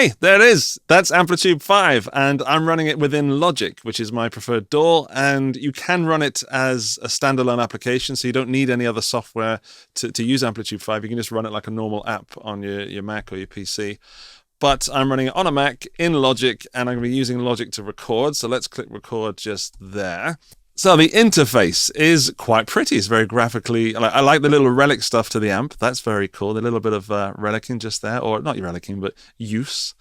Hey, there it is. That's Amplitube 5, and I'm running it within Logic, which is my preferred DAW, and you can run it as a standalone application, so you don't need any other software to use Amplitube 5. You can just run it like a normal app on your Mac or your PC. But I'm running it on a Mac in Logic, and I'm going to be using Logic to record, so let's click record just there. So the interface is quite pretty. It's very graphically. I like the little relic stuff to the amp. That's very cool. The little bit of relicing just there, or not relicing, but use.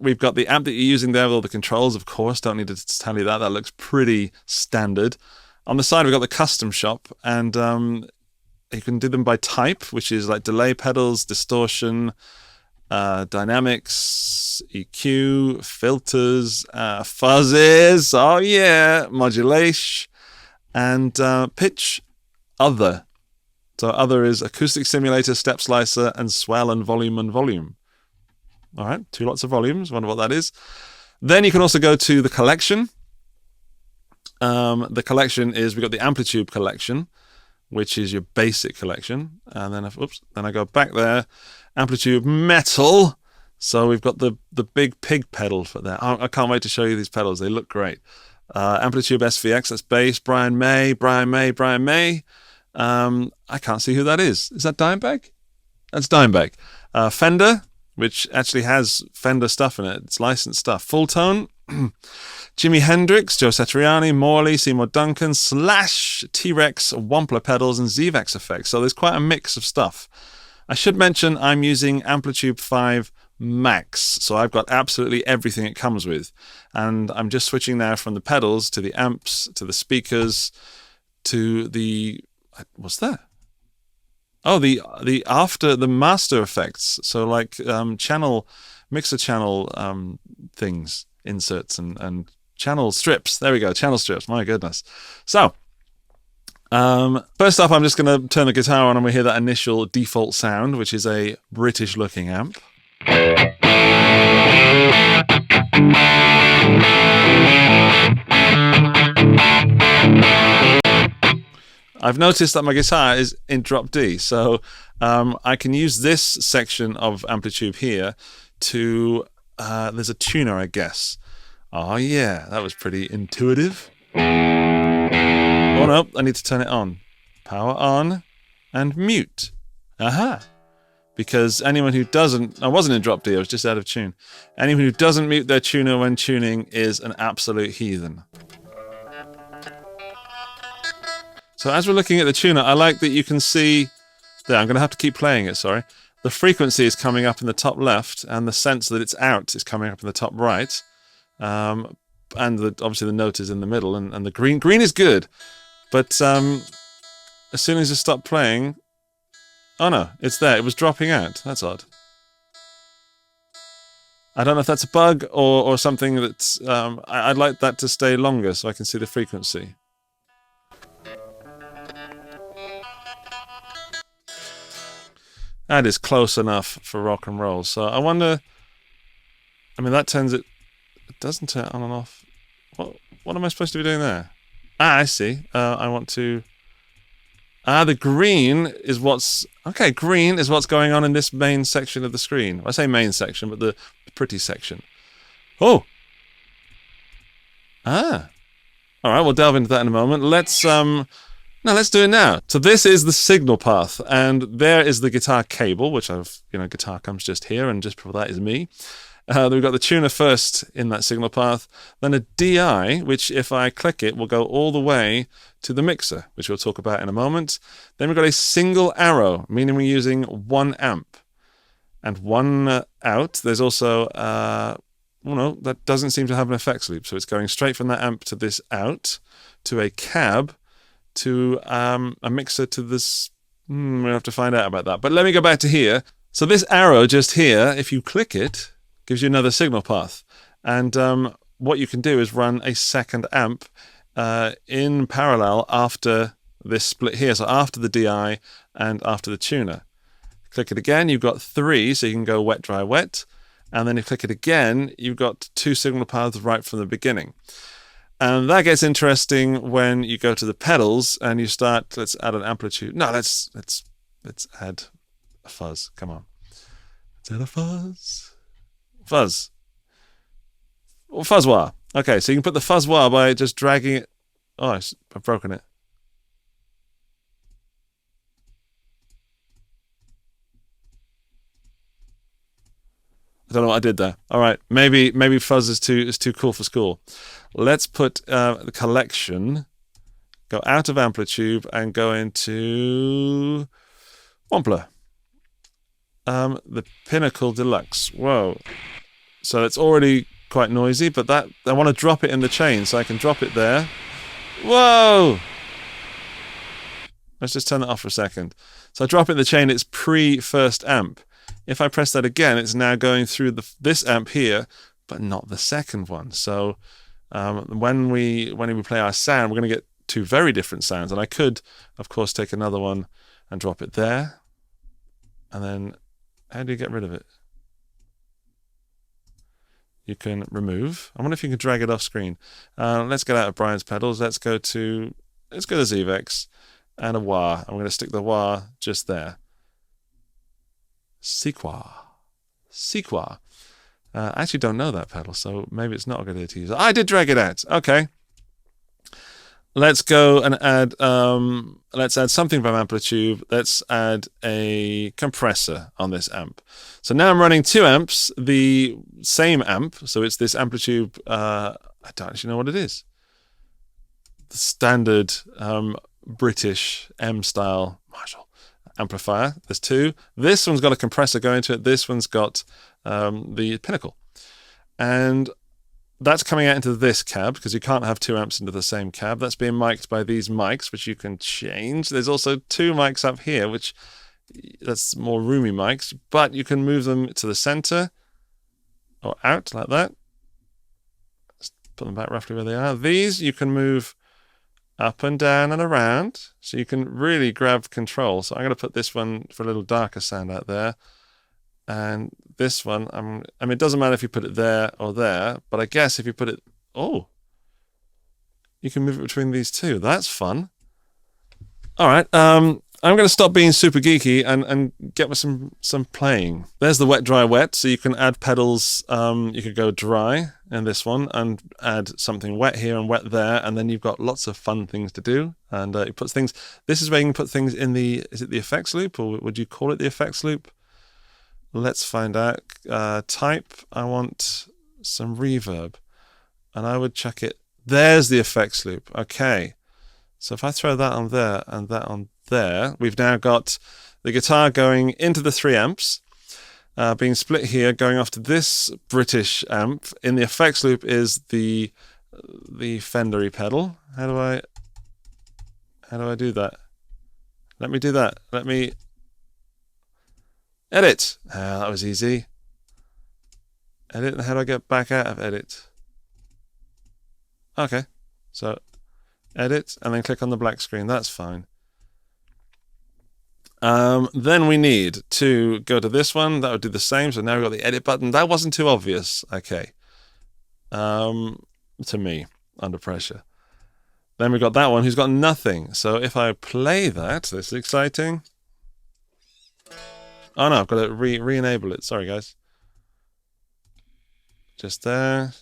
We've got the amp that you're using there with all the controls, of course. Don't need to tell you that. That looks pretty standard. On the side, we've got the custom shop, and you can do them by type, which is like delay pedals, distortion, dynamics, EQ, filters, fuzzes, oh yeah, modulation, and pitch, other. So other is acoustic simulator, step slicer, and swell and volume. All right, 2 lots of volumes, wonder what that is. Then you can also go to the collection. The collection is, we've got the Amplitube Collection, which is your basic collection. And then, then I go back there, Amplitube Metal. So we've got the big pig pedal for that. I can't wait to show you these pedals. They look great. Amplitube SVX, that's bass. Brian May. I can't see who that is. Is that Dimebag? That's Dimebag. Fender, which actually has Fender stuff in it. It's licensed stuff. Full Tone. Jimi Hendrix, Joe Satriani, Morley, Seymour Duncan, Slash, T-Rex, Wampler pedals, and ZVEX effects. So there's quite a mix of stuff. I should mention I'm using Amplitube 5 Max, so I've got absolutely everything it comes with. And I'm just switching now from the pedals to the amps, to the speakers, to the... what's that? Oh, the master effects. So like mixer channel things, inserts and channel strips. There we go, channel strips, my goodness. So, first off, I'm just going to turn the guitar on and we hear that initial default sound, which is a British-looking amp. I've noticed that my guitar is in drop D, so I can use this section of Amplitube here to, there's a tuner, I guess. Oh yeah, that was pretty intuitive. Oh no, I need to turn it on. Power on and mute. Aha. Because anyone who doesn't, I wasn't in drop D, I was just out of tune. Anyone who doesn't mute their tuner when tuning is an absolute heathen. So as we're looking at the tuner, I like that you can see, there, I'm going to have to keep playing it, sorry. The frequency is coming up in the top left, and the sense that it's out is coming up in the top right. And obviously the note is in the middle, and the green is good. But as soon as you stop playing, oh no, it's there, it was dropping out. That's odd. I don't know if that's a bug or something that's, I'd like that to stay longer so I can see the frequency. That is close enough for rock and roll. So I wonder, I mean, that turns it doesn't turn on and off. What am I supposed to be doing there? Ah, I see. I want to, the green is what's, okay, green is what's going on in this main section of the screen. I say main section, but the pretty section. Oh! Ah. All right, we'll delve into that in a moment. Let's do it now. So this is the signal path, and there is the guitar cable, which guitar comes just here, and just before that is me. Then we've got the tuner first in that signal path, then a DI, which if I click it, will go all the way to the mixer, which we'll talk about in a moment. Then we've got a single arrow, meaning we're using 1 amp. And 1 out, there's also, no, that doesn't seem to have an effects loop, so it's going straight from that amp to this out, to a cab, to a mixer to this, we'll have to find out about that. But let me go back to here. So this arrow just here, if you click it, gives you another signal path. And what you can do is run a second amp in parallel after this split here. So after the DI and after the tuner. Click it again, you've got 3, so you can go wet, dry, wet. And then if you click it again, you've got 2 signal paths right from the beginning. And that gets interesting when you go to the pedals and you start, let's add an amplitude. No, let's add a fuzz. Come on. Let's add a fuzz. Fuzz. Or fuzz-wah. Okay, so you can put the fuzz-wah by just dragging it. Oh, I've broken it. I don't know what I did there. All right, maybe fuzz is too cool for school. Let's put the collection. Go out of Amplitube and go into Wampler. The Pinnacle Deluxe. Whoa. So it's already quite noisy, but that I want to drop it in the chain, so I can drop it there. Whoa! Let's just turn that off for a second. So I drop it in the chain. It's pre-first amp. If I press that again, it's now going through this amp here, but not the second one. So when we play our sound, we're going to get two very different sounds. And I could, of course, take another one and drop it there. And then, how do you get rid of it? You can remove. I wonder if you can drag it off screen. Let's get out of Brian's pedals. Let's go to Zvex and a wah. I'm going to stick the wah just there. Sequoia. I actually don't know that pedal, so maybe it's not a good idea to use. I did drag it out. Okay. Let's go and add. Let's add something from Amplitube. Let's add a compressor on this amp. So now I'm running 2 amps, the same amp. So it's this Amplitube. I don't actually know what it is. The standard British M-style Marshall amplifier. There's 2. This one's got a compressor going to it. This one's got the Pinnacle. And that's coming out into this cab, because you can't have 2 amps into the same cab. That's being mic'd by these mics, which you can change. There's also 2 mics up here, which that's more roomy mics, but you can move them to the center or out like that. Let's put them back roughly where they are. These you can move up and down and around, so you can really grab control. So I'm going to put this one for a little darker sound out there, and this one, I mean, it doesn't matter if you put it there or there, but I guess if you put it, you can move it between these 2. That's fun. All right, I'm going to stop being super geeky and get with some playing. There's the wet, dry, wet, so you can add pedals. You could go dry in this one and add something wet here and wet there, and then you've got lots of fun things to do. And it puts things. This is where you can put things in the. Is it the effects loop, or would you call it the effects loop? Let's find out. Type. I want some reverb, and I would chuck it. There's the effects loop. Okay. So if I throw that on there and that on there, we've now got the guitar going into the 3 amps, being split here, going off to this British amp. In the effects loop is the Fendery pedal. How do I do that? Let me do that. Let me edit. That was easy. Edit. How do I get back out of edit? Okay. So edit and then click on the black screen. That's fine. Then we need to go to this one. That would do the same. So now we've got the edit button. That wasn't too obvious. Okay. To me, under pressure. Then we've got that one who's got nothing. So if I play that, this is exciting. Oh no, I've got to re-enable it. Sorry, guys. Just there.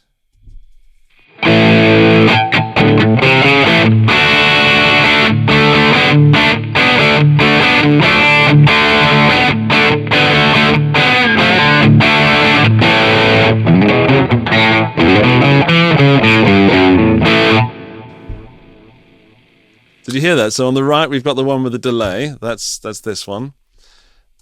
Did you hear that? So on the right, we've got the one with the delay. That's this one.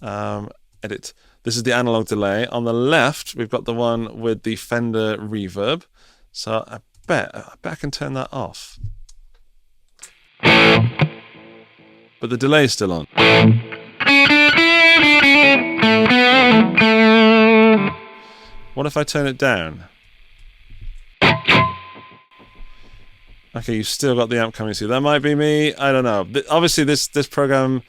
Edit. This is the analog delay. On the left, we've got the one with the Fender reverb. So I bet I can turn that off. But the delay is still on. What if I turn it down? Okay, you've still got the amp coming through. That might be me. I don't know. Obviously, this program,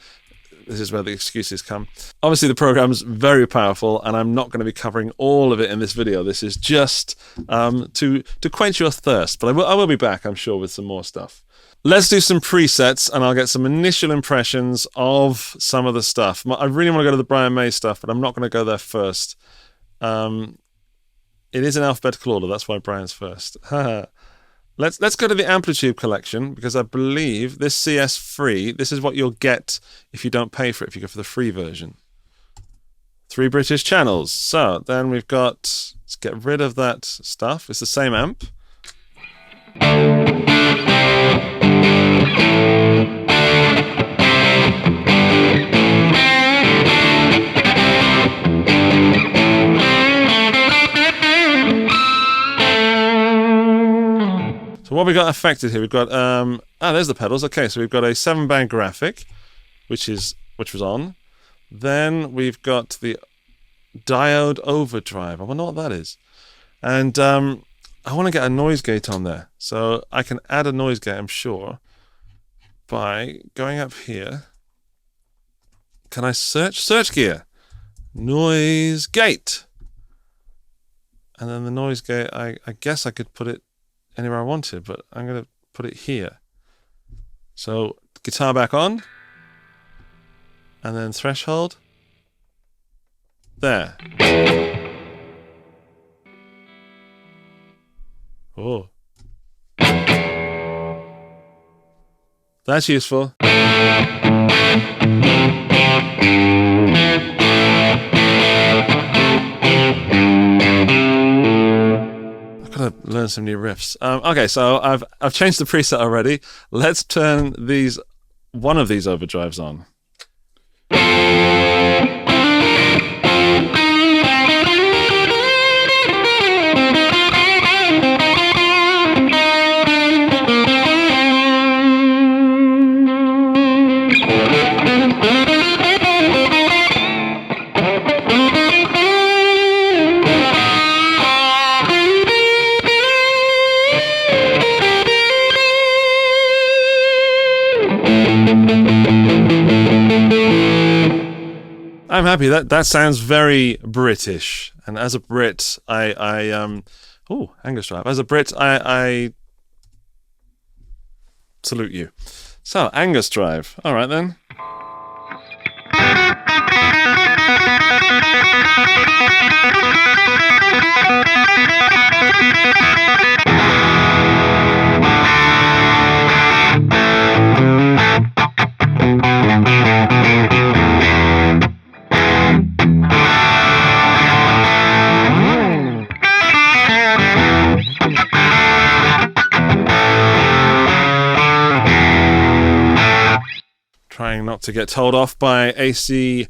this is where the excuses come. Obviously, the program's very powerful, and I'm not going to be covering all of it in this video. This is just to quench your thirst. But I will be back, I'm sure, with some more stuff. Let's do some presets, and I'll get some initial impressions of some of the stuff. I really want to go to the Brian May stuff, but I'm not going to go there first. It is in alphabetical order. That's why Brian's first. Let's go to the Amplitube Collection, because I believe this CS free, this is what you'll get if you don't pay for it, if you go for the free version. 3 British channels. So then we've got, let's get rid of that stuff. It's the same amp. So what we got affected here, we've got there's the pedals. Okay, so we've got a 7-band graphic, which was on. Then we've got the diode overdrive. I wonder what that is. And I want to get a noise gate on there. So I can add a noise gate, I'm sure, by going up here. Can I search gear? Noise gate. And then the noise gate, I guess I could put it anywhere I wanted, but I'm going to put it here. So guitar back on, and then threshold. There. Oh. That's useful. Learn some new riffs. Okay, so I've changed the preset already. Let's turn one of these overdrives on. I'm happy. That sounds very British, and as a Brit, Angus Drive. As a Brit, I salute you. So Angus Drive. All right then. Trying not to get told off by AC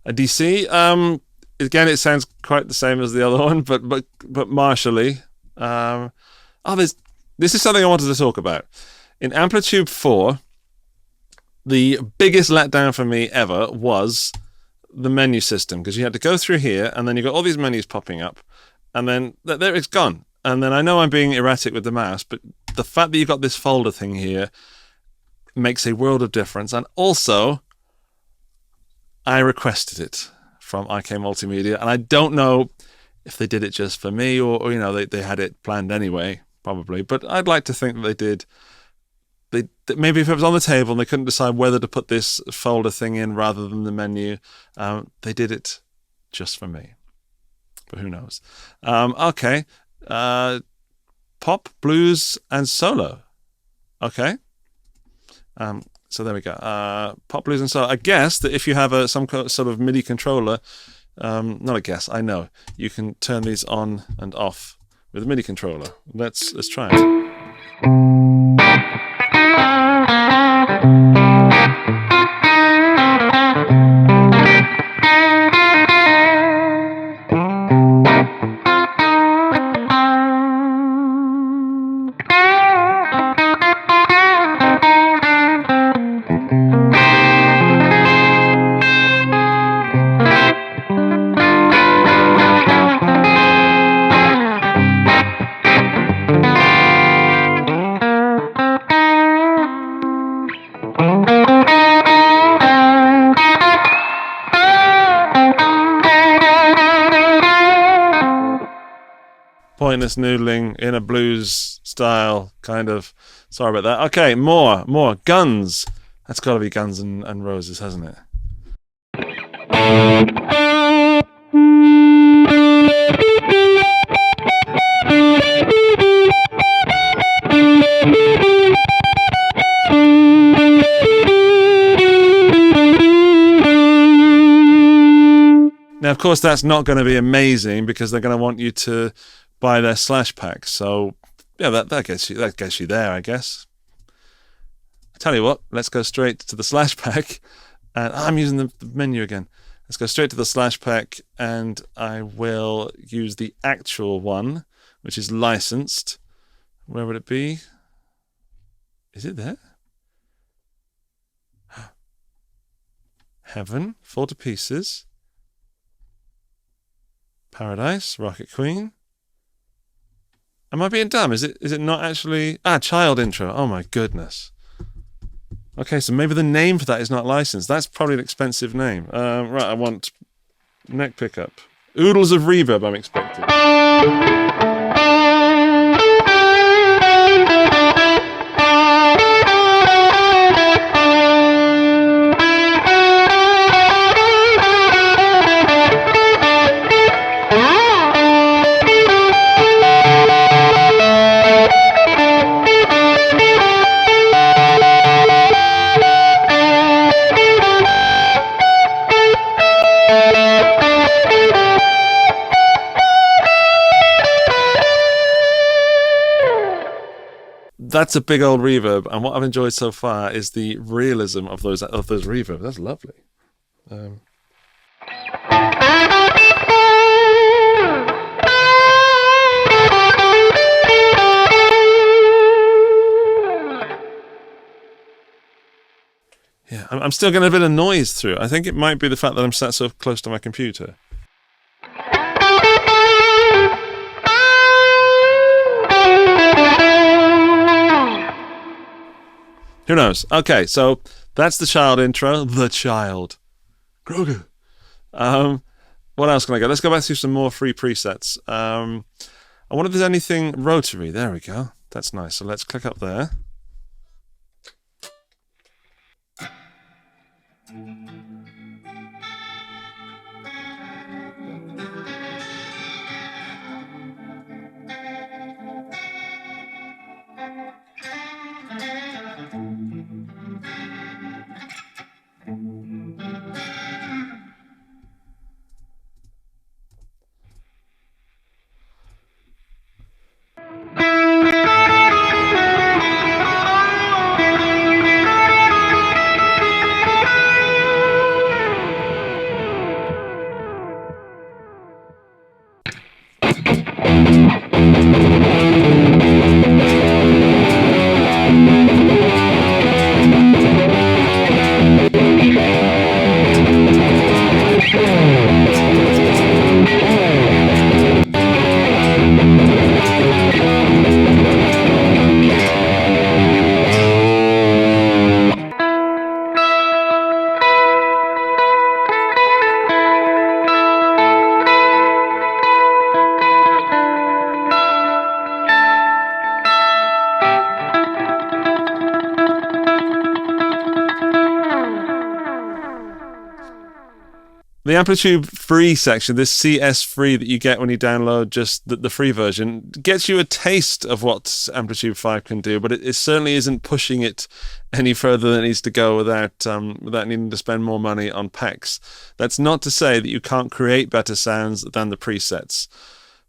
DC. Again, it sounds quite the same as the other one, but martially. This is something I wanted to talk about. In Amplitube 4, the biggest letdown for me ever was the menu system, because you had to go through here, and then you got all these menus popping up, and then there it's gone. And then I know I'm being erratic with the mouse, but the fact that you've got this folder thing here makes a world of difference. And also, I requested it from IK Multimedia, and I don't know if they did it just for me or they had it planned anyway, probably. But I'd like to think that they did. Maybe if it was on the table and they couldn't decide whether to put this folder thing in rather than the menu, they did it just for me. But who knows? Okay. Pop, blues, and solo. Okay. So there we go. Pop, blues, and solo. I guess that if you have some sort of MIDI controller, not a guess, I know, you can turn these on and off with a MIDI controller. Let's try it. Pointless noodling in a blues style, kind of. Sorry about that. Okay, more Guns. That's got to be Guns and Roses, hasn't it? course, that's not going to be amazing because they're going to want you to buy their slash pack. So yeah, that gets you there, I guess. I tell you what, let's go straight to the slash pack. And I'm using the menu again. Let's go straight to the slash pack, and I will use the actual one, which is licensed. Where would it be? Is it there? Heaven, Fall to Pieces, Paradise, Rocket Queen. Am I being dumb? Is it not actually... Child Intro. Oh my goodness. Okay, so maybe the name for that is not licensed. That's probably an expensive name. Right, I want neck pickup. Oodles of reverb, I'm expecting. That's a big old reverb, and what I've enjoyed so far is the realism of those reverbs. That's lovely. Yeah, I'm still getting a bit of noise through. I think it might be the fact that I'm sat so close to my computer. Who knows? Okay, so that's the child intro. The child. Grogu. What else can I go? Let's go back through some more free presets. I wonder if there's anything rotary. There we go. That's nice. So let's click up there. The Amplitube free section, this CS free that you get when you download just the free version, gets you a taste of what Amplitube 5 can do, but it certainly isn't pushing it any further than it needs to go without needing to spend more money on packs. That's not to say that you can't create better sounds than the presets.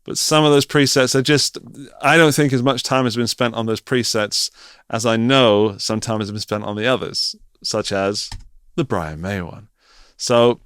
But some of those presets are just... I don't think as much time has been spent on those presets as I know some time has been spent on the others, such as the Brian May one. So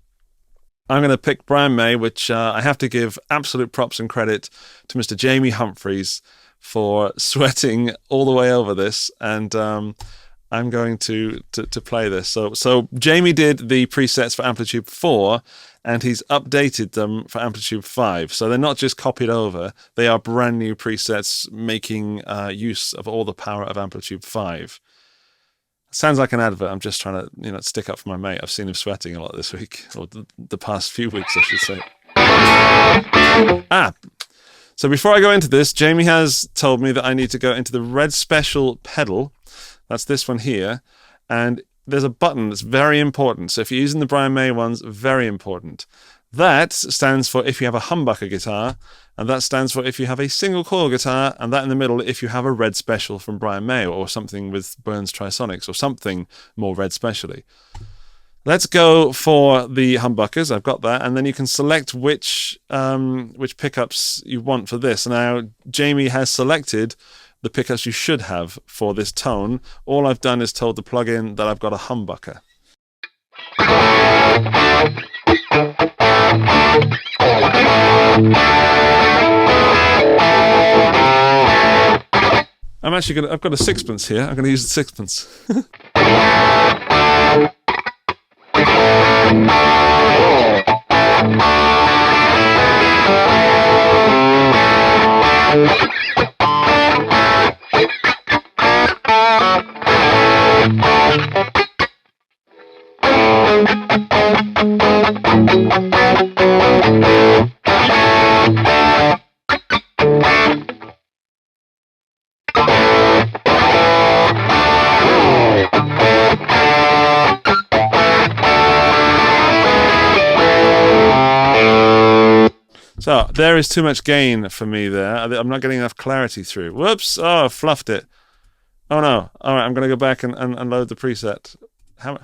I'm going to pick Brian May, which I have to give absolute props and credit to Mr. Jamie Humphries for sweating all the way over this, and I'm going to play this. So Jamie did the presets for Amplitube 4, and he's updated them for Amplitube 5. So they're not just copied over, they are brand new presets making use of all the power of Amplitube 5. Sounds like an advert. I'm just trying to, stick up for my mate. I've seen him sweating a lot this week, or the past few weeks, I should say. So before I go into this, Jamie has told me that I need to go into the Red Special pedal. That's this one here. And there's a button that's very important. So if you're using the Brian May ones, very important. That stands for if you have a humbucker guitar, and that stands for if you have a single coil guitar, and that in the middle if you have a Red Special from Brian May, or something with Burns Trisonics, or something more Red Specially. Let's go for the humbuckers. I've got that, and then you can select which pickups you want for this. Now, Jamie has selected the pickups you should have for this tone. All I've done is told the plugin that I've got a humbucker. I've got a sixpence here. I'm gonna use the sixpence. So there is too much gain for me there. I'm not getting enough clarity through. Whoops! Oh, I fluffed it. Oh no! All right, I'm going to go back and load the preset.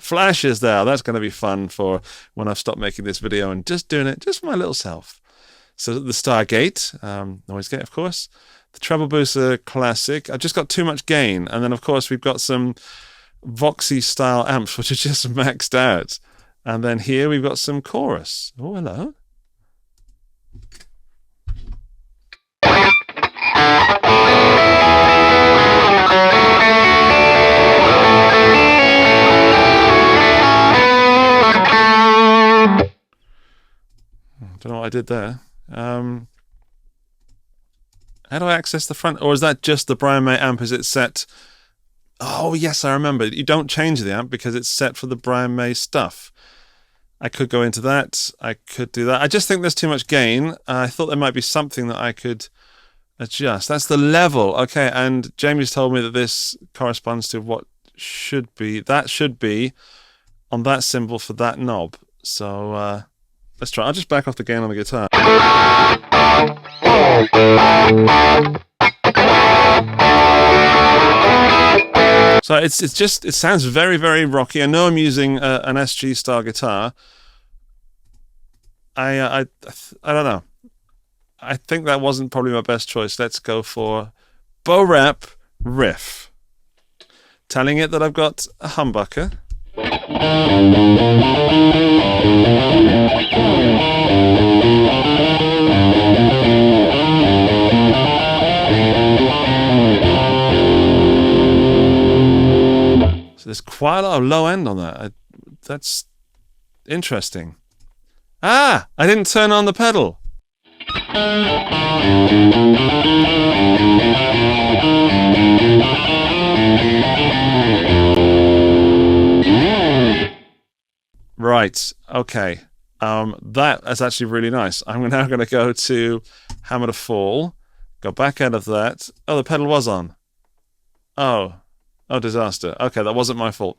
Flashes there. That's going to be fun for when I've stopped making this video and just doing it just for my little self. So the Stargate, noise gate, of course. The treble booster classic. I've just got too much gain, and then of course we've got some Voxy style amps which are just maxed out, and then here we've got some chorus. Oh, hello. Don't know what I did there. How do I access the front? Or is that just the Brian May amp? Is it set? Oh, yes, I remember. You don't change the amp because it's set for the Brian May stuff. I could go into that. I could do that. I just think there's too much gain. I thought there might be something that I could adjust. That's the level. Okay, and Jamie's told me that this corresponds to what should be. That should be on that symbol for that knob. So, let's try. I'll just back off the gain on the guitar. So it sounds very, very rocky. I know I'm using an SG style guitar. I don't know. I think that wasn't probably my best choice. Let's go for bow wrap riff. Telling it that I've got a humbucker. So there's quite a lot of low end on that. That's interesting. Ah, I didn't turn on the pedal. Right, okay. That is actually really nice. I'm now going to go to Hammer to Fall, go back out of that. Oh, the pedal was on. Oh, disaster. Okay, that wasn't my fault.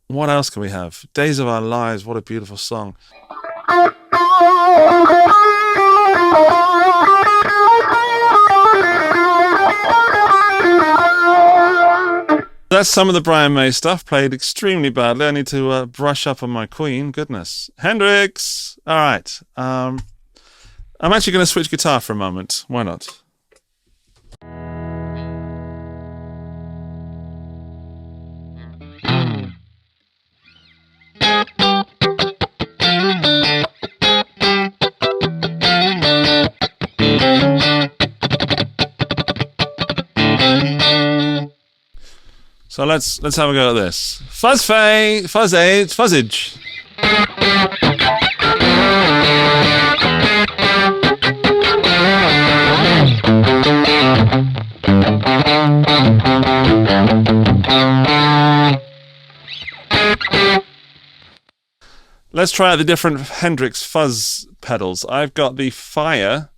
What else can we have? Days of Our Lives, what a beautiful song. That's some of the Brian May stuff, played extremely badly. I need to brush up on my Queen. Goodness. Hendrix! All right. I'm actually going to switch guitar for a moment. Why not? So let's have a go at this. Fuzzage. Let's try out the different Hendrix fuzz pedals. I've got the Fire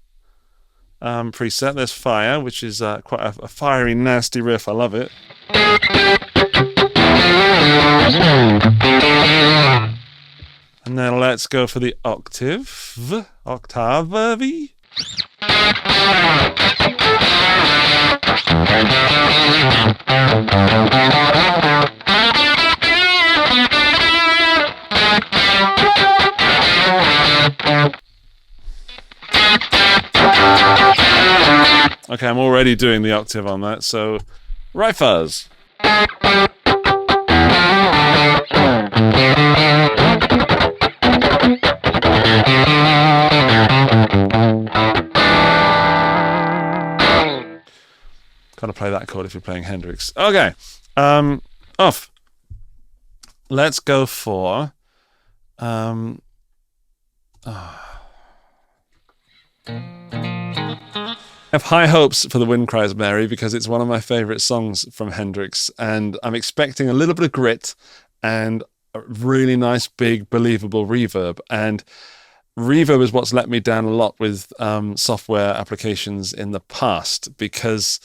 preset. There's Fire, which is quite a fiery, nasty riff. I love it. And then let's go for the octave. Octave. Okay, I'm already doing the octave on that, so right fuzz. Gotta play that chord if you're playing Hendrix. Okay, off. Let's go for I have high hopes for The Wind Cries Mary because it's one of my favorite songs from Hendrix, and I'm expecting a little bit of grit and a really nice, big, believable reverb. And reverb is what's let me down a lot with software applications in the past, because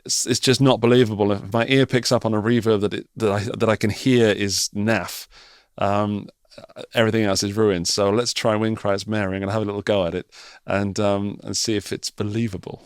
it's just not believable. If my ear picks up on a reverb that I can hear is naff, everything else is ruined. So let's try Wind Cries Mary. I'm gonna have a little go at it and see if it's believable.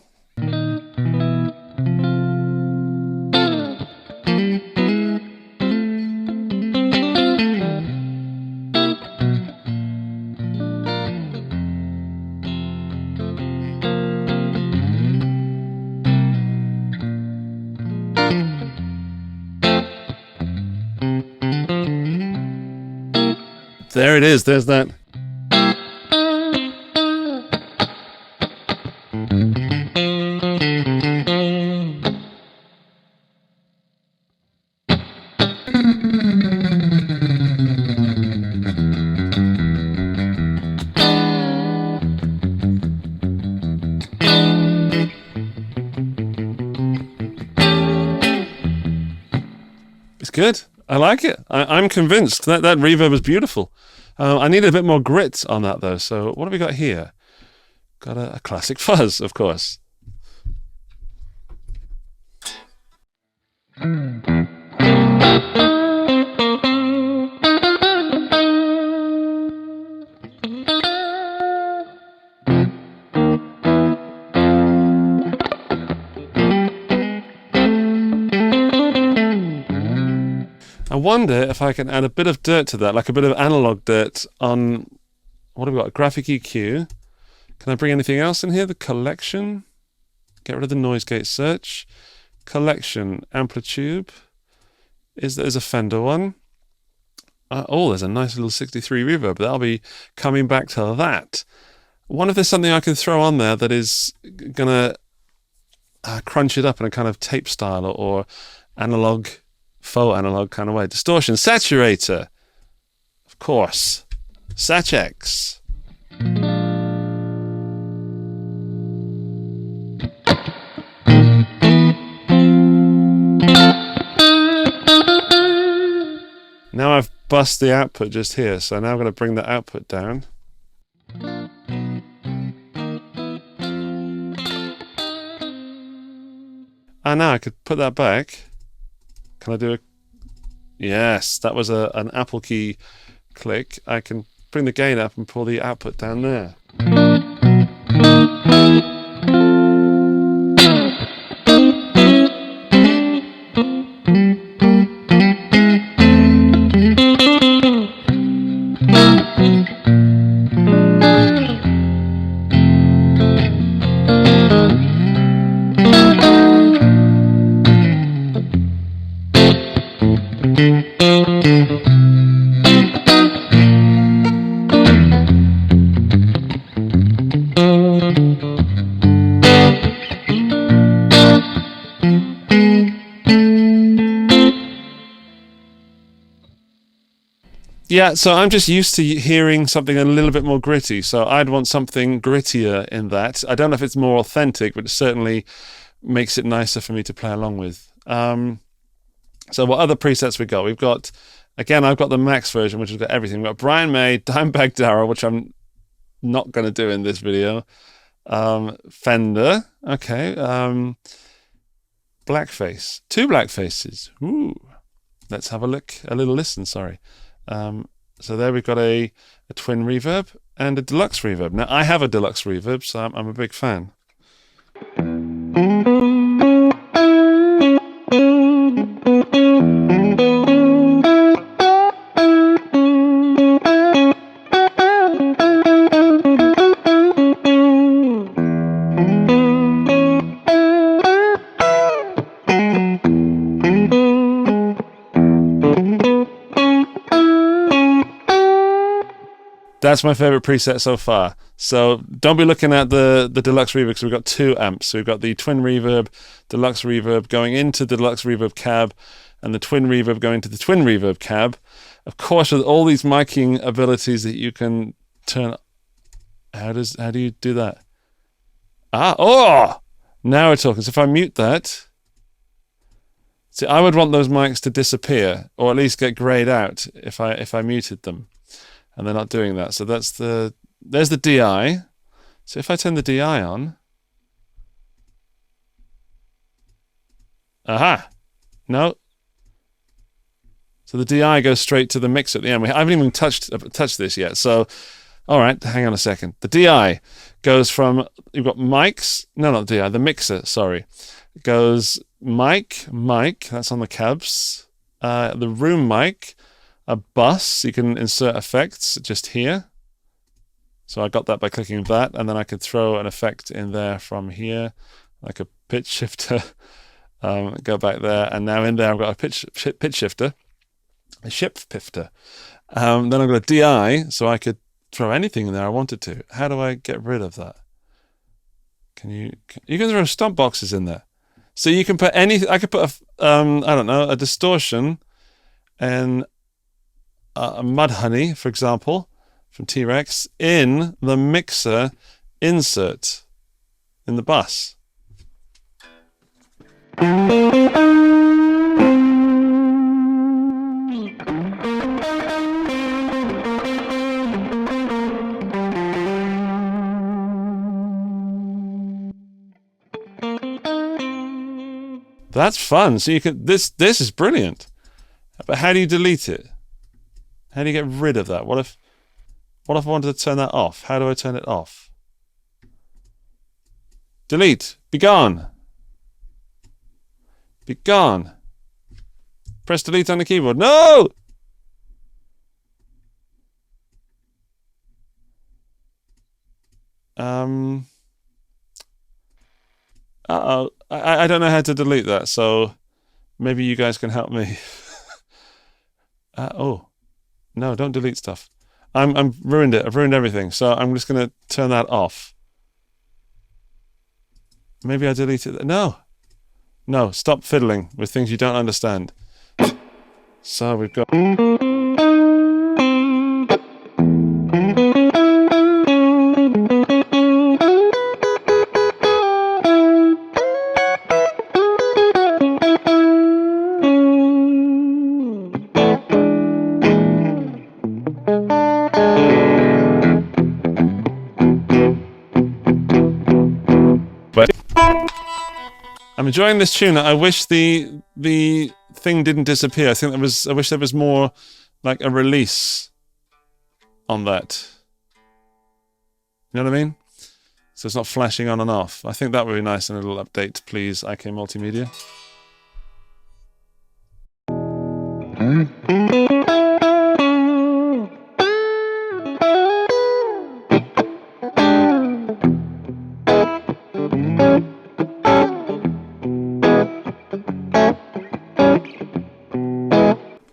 There it is, there's that. It's good. I like it. I'm convinced that reverb is beautiful. I need a bit more grit on that, though. So what have we got here? Got a classic fuzz, of course. I wonder if I can add a bit of dirt to that, like a bit of analog dirt on, what have we got? Graphic EQ. Can I bring anything else in here? The collection. Get rid of the noise gate search. Collection, Amplitube. There's a Fender one. Oh, there's a nice little 63 reverb. That'll be coming back to that. I wonder if there's something I can throw on there that is going to crunch it up in a kind of tape style or analog, faux analog kind of way. Distortion, saturator. Of course. Sat-X. Now I've bust the output just here, so now I'm going to bring the output down. And now I could put that back. Can I do a... Yes, that was an Apple key click. I can bring the gain up and pull the output down there. Yeah, so I'm just used to hearing something a little bit more gritty, so I'd want something grittier in that. I don't know if it's more authentic, but it certainly makes it nicer for me to play along with. So what other presets we got? We've got, again, I've got the max version, which has got everything. We've got Brian May, Dimebag Darrell, which I'm not going to do in this video. Fender, okay. Blackface, 2 blackfaces. Ooh, let's have a look, a little listen, sorry. So there we've got a twin reverb and a deluxe reverb. Now I have a deluxe reverb, so I'm a big fan. That's my favorite preset so far. So don't be looking at the Deluxe Reverb, because we've got 2 amps. So we've got the Twin Reverb, Deluxe Reverb going into the Deluxe Reverb cab, and the Twin Reverb going to the Twin Reverb cab. Of course, with all these miking abilities that you can turn. How do you do that? Now we're talking. So if I mute that, see, I would want those mics to disappear, or at least get grayed out if I muted them, and they're not doing that. So there's the DI. So if I turn the DI on, no. So the DI goes straight to the mix at the end. I haven't even touched this yet. So, all right, hang on a second. The DI goes from, you've got mics. No, not the DI, the mixer, sorry. It goes mic, that's on the cabs. The room mic, a bus, you can insert effects just here. So I got that by clicking that, and then I could throw an effect in there from here, like a pitch shifter. Go back there, and now in there I've got a pitch shifter. A shifter. Then I've got a DI, so I could throw anything in there I wanted to. How do I get rid of that? You can throw stomp boxes in there. So you can put anything. I could put a distortion and a Mudhoney, for example, from T-Rex, in the mixer insert in the bus. That's fun. So you can this is brilliant. But how do you delete it? How do you get rid of that? What if I wanted to turn that off? How do I turn it off? Delete. Be gone. Be gone. Press delete on the keyboard. No! Uh-oh. I don't know how to delete that, so maybe you guys can help me. No, don't delete stuff. I'm ruined it. I've ruined everything. So I'm just gonna turn that off. Maybe I deleted it. No, stop fiddling with things you don't understand. So we've got. I'm enjoying this tune. I wish the thing didn't disappear. I wish there was more like a release on that. You know what I mean? So it's not flashing on and off. I think that would be nice in a little update, please, IK Multimedia.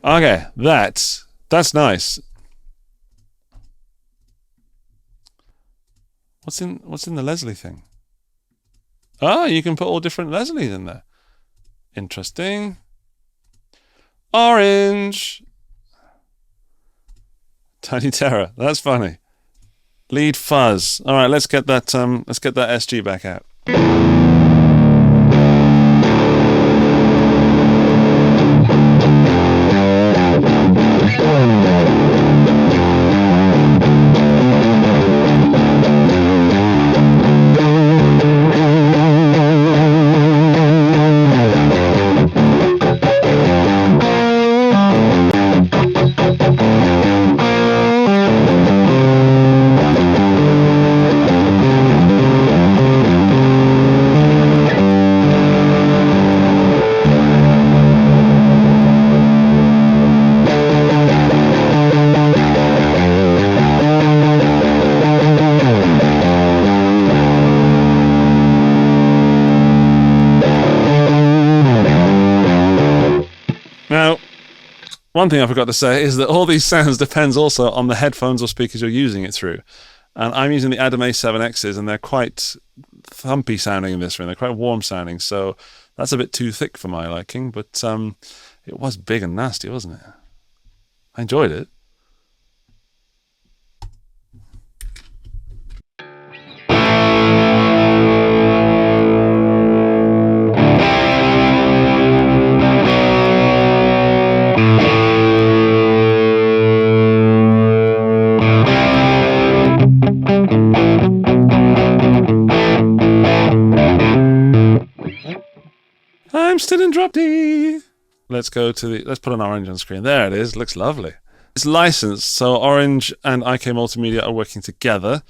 Okay, that's nice. What's in the Leslie thing? Oh, you can put all different Leslies in there. Interesting. Orange. Tiny Terror. That's funny. Lead fuzz. All right, let's get that SG back out. One thing I forgot to say is that all these sounds depends also on the headphones or speakers you're using it through. And I'm using the Adam A7Xs, and they're quite thumpy sounding in this room. They're quite warm sounding, so that's a bit too thick for my liking. But it was big and nasty, wasn't it? I enjoyed it. I'm still in drop D. Let's go to the, let's put an orange on screen. There it is. Looks lovely. It's licensed, so Orange and IK Multimedia are working together.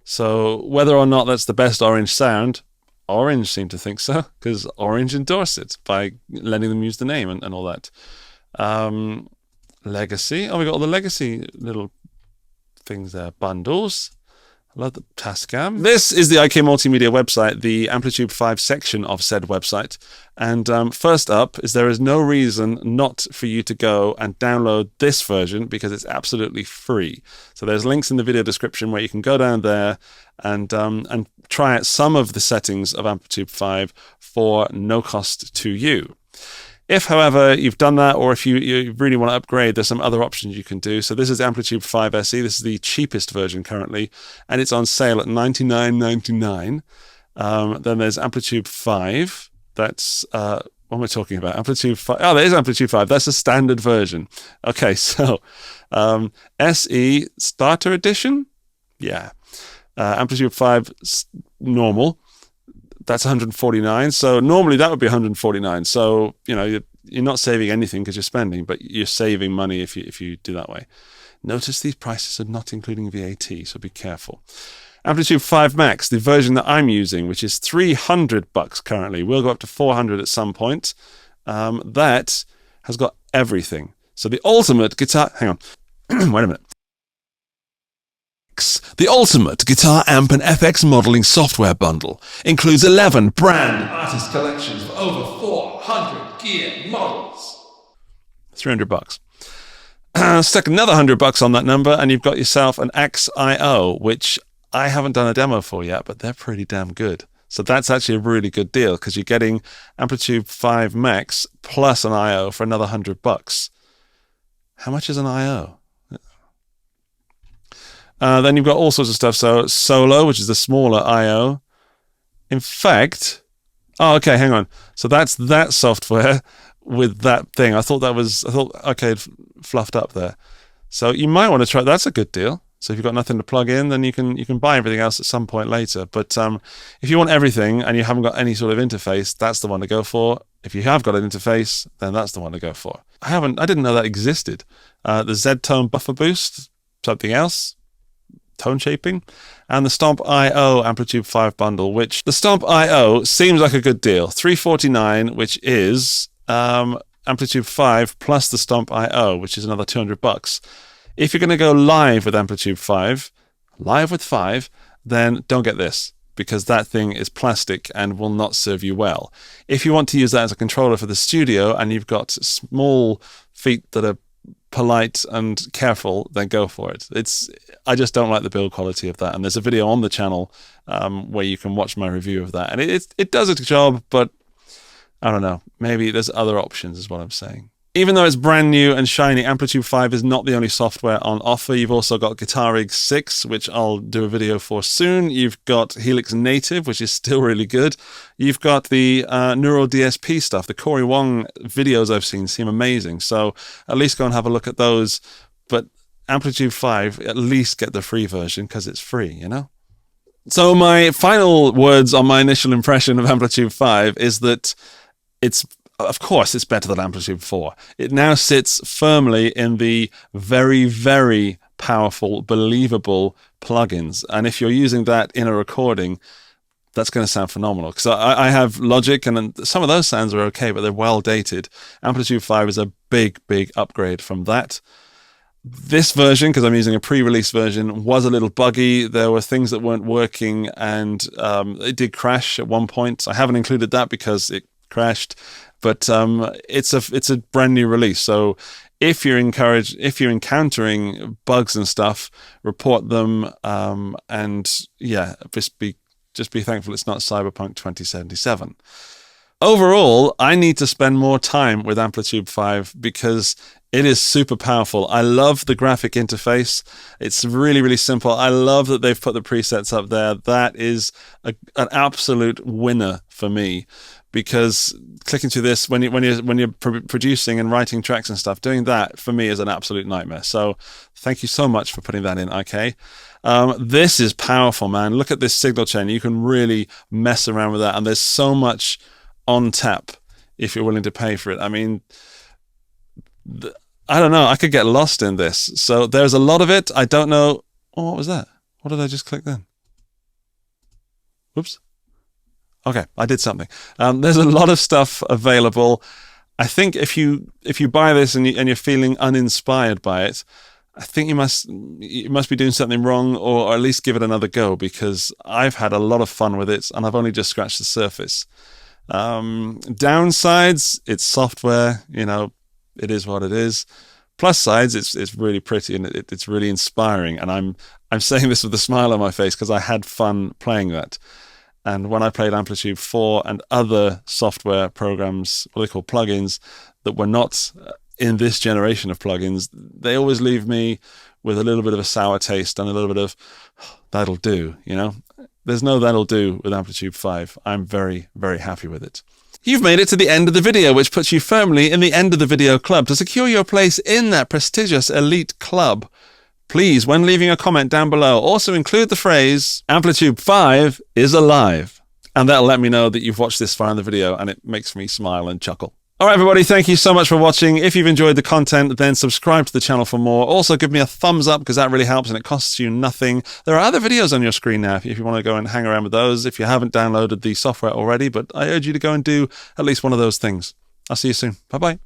So whether or not that's the best Orange sound, Orange seem to think so, because Orange endorsed it by letting them use the name and all that. Legacy. Oh, we got all the Legacy little things there. Bundles. I love the Tascam. This is the IK Multimedia website, the Amplitube 5 section of said website. And first up is there is no reason not for you to go and download this version because it's absolutely free. So there's links in the video description where you can go down there and try out some of the settings of Amplitube 5 for no cost to you. If, however, you've done that, or if you really want to upgrade, there's some other options you can do. So this is Amplitube 5 SE. This is the cheapest version currently, and it's on sale at $99.99. Then there's Amplitube 5. That's, what am I talking about? Amplitube 5. Oh, there is Amplitube 5. That's the standard version. Okay, so SE Starter Edition? Yeah. Amplitube 5 normal. That's 149. So normally that would be 149. So, you know, you're not saving anything because you're spending, but you're saving money if you do that way. Notice these prices are not including VAT, so be careful. Amplitube 5 Max, the version that I'm using, which is $300 currently. We'll go up to 400 at some point. That has got everything. So the ultimate guitar, hang on, wait a minute. The ultimate guitar amp and FX modeling software bundle includes 11 brand artist collections for over 400 gear models. $300. Stick another $100 on that number, and you've got yourself an XIO, which I haven't done a demo for yet, but they're pretty damn good. So that's actually a really good deal because you're getting Amplitube 5 Max plus an IO for another $100. How much is an IO? Then you've got all sorts of stuff. So Solo, which is the smaller I/O. In fact, oh, okay, hang on. So that's that software with that thing. I thought, okay, it fluffed up there. So you might want to try. That's a good deal. So if you've got nothing to plug in, then you can buy everything else at some point later. But if you want everything and you haven't got any sort of interface, that's the one to go for. If you have got an interface, then that's the one to go for. I didn't know that existed. The Z-Tone Buffer Boost, something else. Tone shaping, and the Stomp IO Amplitube 5 bundle, which the Stomp IO seems like a good deal. $349, which is Amplitube 5 plus the Stomp IO, which is another $200. If you're going to go live with Amplitube 5, live with 5, then don't get this, because that thing is plastic and will not serve you well. If you want to use that as a controller for the studio and you've got small feet that are polite and careful, then go for it. I just don't like the build quality of that, and there's a video on the channel where you can watch my review of that, and it does its job, but I don't know, maybe there's other options is what I'm saying. Even though it's brand new and shiny, Amplitube 5 is not the only software on offer. You've also got GuitarGeek 6, which I'll do a video for soon. You've got Helix Native, which is still really good. You've got the Neural DSP stuff. The Corey Wong videos I've seen seem amazing. So at least go and have a look at those. But Amplitube 5, at least get the free version because it's free, you know? So my final words on my initial impression of Amplitube 5 is that of course, it's better than Amplitube 4. It now sits firmly in the very, very powerful, believable plugins. And if you're using that in a recording, that's going to sound phenomenal. Because I have Logic, and some of those sounds are okay, but they're well dated. Amplitube 5 is a big, big upgrade from that. This version, because I'm using a pre-release version, was a little buggy. There were things that weren't working, and it did crash at one point. I haven't included that because it crashed. But it's a brand new release, so if you're encountering bugs and stuff, report them. And yeah, just be thankful it's not Cyberpunk 2077. Overall, I need to spend more time with Amplitube 5 because it is super powerful. I love the graphic interface. It's really, really simple. I love that they've put the presets up there. That is an absolute winner for me, because clicking through this when you're producing and writing tracks and stuff, doing that for me is an absolute nightmare. So thank you so much for putting that in, IK. This is powerful, man. Look at this signal chain. You can really mess around with that, and there's so much on tap if you're willing to pay for it. I mean, I don't know. I could get lost in this. So there's a lot of it. I don't know. Oh, what was that? What did I just click then? Whoops. Okay, I did something. There's a lot of stuff available. I think if you buy this and you're feeling uninspired by it, I think you must be doing something wrong, or at least give it another go, because I've had a lot of fun with it and I've only just scratched the surface. Downsides, it's software, you know, it is what it is. Plus sides, it's really pretty and it's really inspiring. And I'm saying this with a smile on my face because I had fun playing that. And when I played Amplitube 4 and other software programs, what they call plugins, that were not in this generation of plugins, they always leave me with a little bit of a sour taste and a little bit of, that'll do, you know? There's no that'll do with Amplitube 5. I'm very, very happy with it. You've made it to the end of the video, which puts you firmly in the end of the video club. To secure your place in that prestigious elite club, please, when leaving a comment down below, also include the phrase, Amplitube 5 is alive. And that'll let me know that you've watched this far in the video, and it makes me smile and chuckle. All right, everybody, thank you so much for watching. If you've enjoyed the content, then subscribe to the channel for more. Also, give me a thumbs up, because that really helps and it costs you nothing. There are other videos on your screen now if you want to go and hang around with those, if you haven't downloaded the software already, but I urge you to go and do at least one of those things. I'll see you soon. Bye-bye.